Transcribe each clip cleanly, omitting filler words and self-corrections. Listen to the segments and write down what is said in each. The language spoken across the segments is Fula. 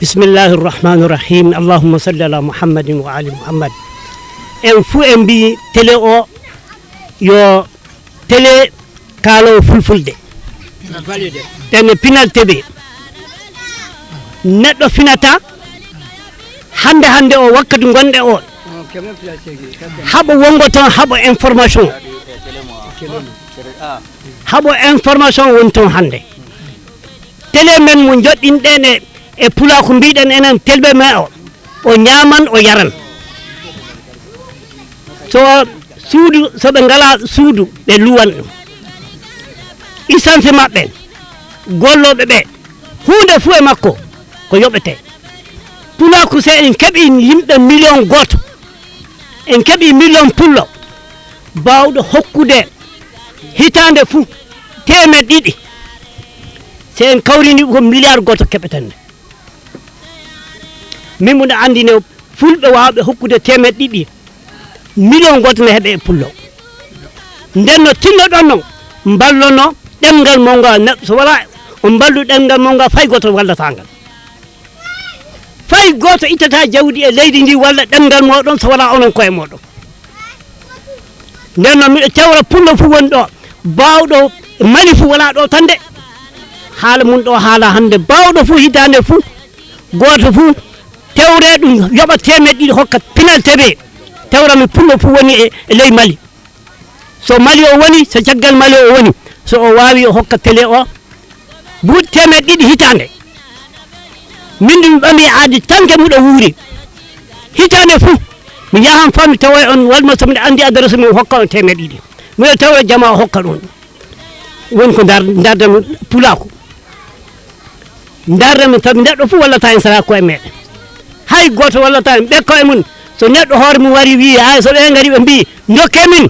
بسم الله الرحمن الرحيم اللهم صل على محمد وعلى محمد en fu en bi télé o yo télé kalo fulfulde ten pinal tebe neddo finata hande o wakkati gonde o habo wongo ton habo information won ton hande télé men mo joddindene e pula ko biiden enen telbe me o nyaman o yaran so suudu so be ngala suudu be luwan essence mabbe gollobe be hunde fu e makko ko yobete pula ko se en kebi yimbe million goto en kebi million pullo bawdo hokkude hitande fu temed didi se en kawrini ko milliard goto kebeten min mo andine fulbe waawbe hokkude temed didi million goto ne hebe pullo denno tinno don non ballono demgal monga so wala on ballu demgal monga fay goto walla tangal fay goto itata jawdi e leydi ndi walla demgal modon so wala onon koye modon denno mi tawra pullo fu won do bawdo mani fu wala do tande haala mun do haala hande bawdo fu hitande fu goto fu tewre dum yoba temed didi hokka pinal tebe tawra mi pullo fu woni e ley Mali so Mali o woni so caggal Mali o woni so o wawi o hokka télé o buut temed didi hitande min dum bami aadi tanke mudo wuuri hitande fu mi yahan fami taway on walma so mi andi adresse mi hokka on temed didi mi tawra jama hokka don won ko darda pulako darda mi tan neddo fu walla tan sara ko e meden hay goto walla tan be ko e mun so neddo hoore mu wari wi ay so be ngari be mbi ndokke min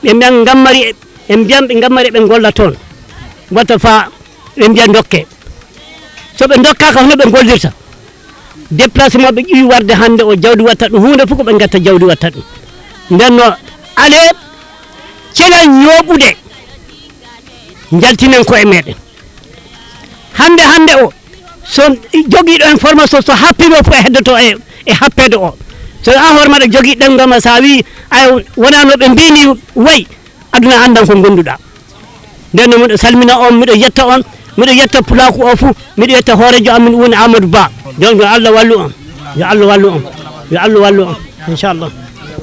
be mbiyan gammari e mbiyan be gammari be golla ton wata fa be mbiyan ndokke so be ndokka ka hono be gollirta déplacement be ƴiwi warde hande o jawdi watta dum hunde fu ko be gatta jawdi watta dum denno ale cela nyobude jaltinen ko e meden hande o so jogi do information so happimo fu heddoto e happede o so a horma do jogi demgama sa wi ay wona no be mbini way aduna andan ko gonduda den mo salmina on mido yetta on mido yetta pulaku o fu mido yetta horejo amin woni Amadou Ba donc Allah wallu on ya Allah wallu on inshallah